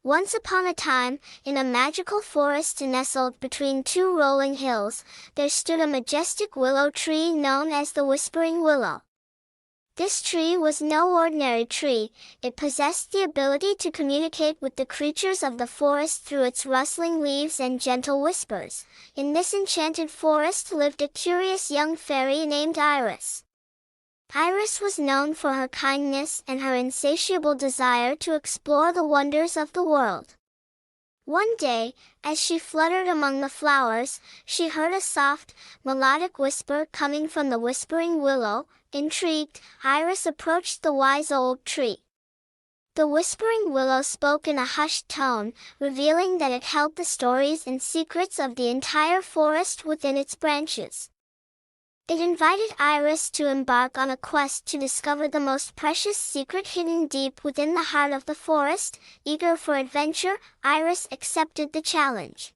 Once upon a time, in a magical forest nestled between two rolling hills, there stood a majestic willow tree known as the Whispering Willow. This tree was no ordinary tree. It possessed the ability to communicate with the creatures of the forest through its rustling leaves and gentle whispers. In this enchanted forest lived a curious young fairy named Iris. Iris was known for her kindness and her insatiable desire to explore the wonders of the world. One day, as she fluttered among the flowers, she heard a soft, melodic whisper coming from the Whispering Willow. Intrigued, Iris approached the wise old tree. The Whispering Willow spoke in a hushed tone, revealing that it held the stories and secrets of the entire forest within its branches. It invited Iris to embark on a quest to discover the most precious secret hidden deep within the heart of the forest. Eager for adventure, Iris accepted the challenge.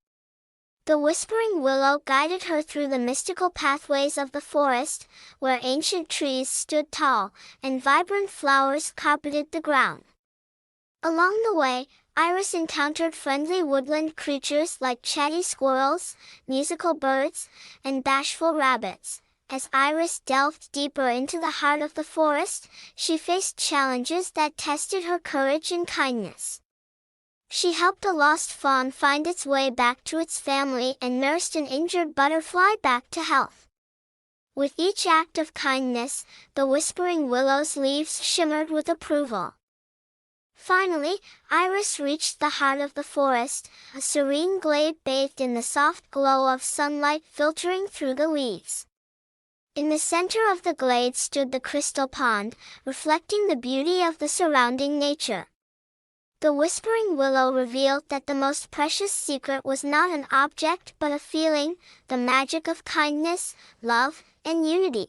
The Whispering Willow guided her through the mystical pathways of the forest, where ancient trees stood tall, and vibrant flowers carpeted the ground. Along the way, Iris encountered friendly woodland creatures like chatty squirrels, musical birds, and bashful rabbits. As Iris delved deeper into the heart of the forest, she faced challenges that tested her courage and kindness. She helped a lost fawn find its way back to its family and nursed an injured butterfly back to health. With each act of kindness, the Whispering Willow's leaves shimmered with approval. Finally, Iris reached the heart of the forest, a serene glade bathed in the soft glow of sunlight filtering through the leaves. In the center of the glade stood the crystal pond, reflecting the beauty of the surrounding nature. The Whispering Willow revealed that the most precious secret was not an object but a feeling, the magic of kindness, love, and unity.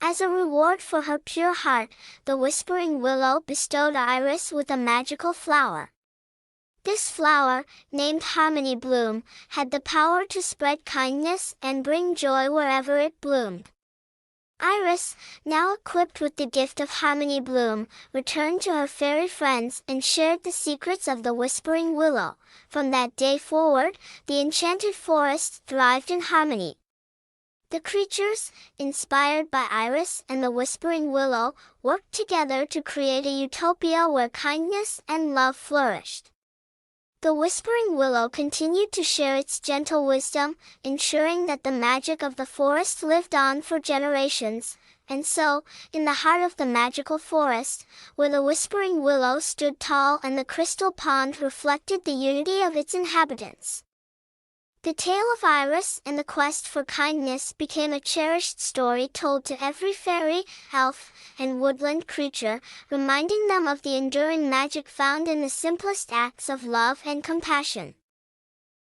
As a reward for her pure heart, the Whispering Willow bestowed Iris with a magical flower. This flower, named Harmony Bloom, had the power to spread kindness and bring joy wherever it bloomed. Iris, now equipped with the gift of Harmony Bloom, returned to her fairy friends and shared the secrets of the Whispering Willow. From that day forward, the enchanted forest thrived in harmony. The creatures, inspired by Iris and the Whispering Willow, worked together to create a utopia where kindness and love flourished. The Whispering Willow continued to share its gentle wisdom, ensuring that the magic of the forest lived on for generations. And so, in the heart of the magical forest, where the Whispering Willow stood tall and the crystal pond reflected the unity of its inhabitants, the tale of Iris and the quest for kindness became a cherished story told to every fairy, elf, and woodland creature, reminding them of the enduring magic found in the simplest acts of love and compassion.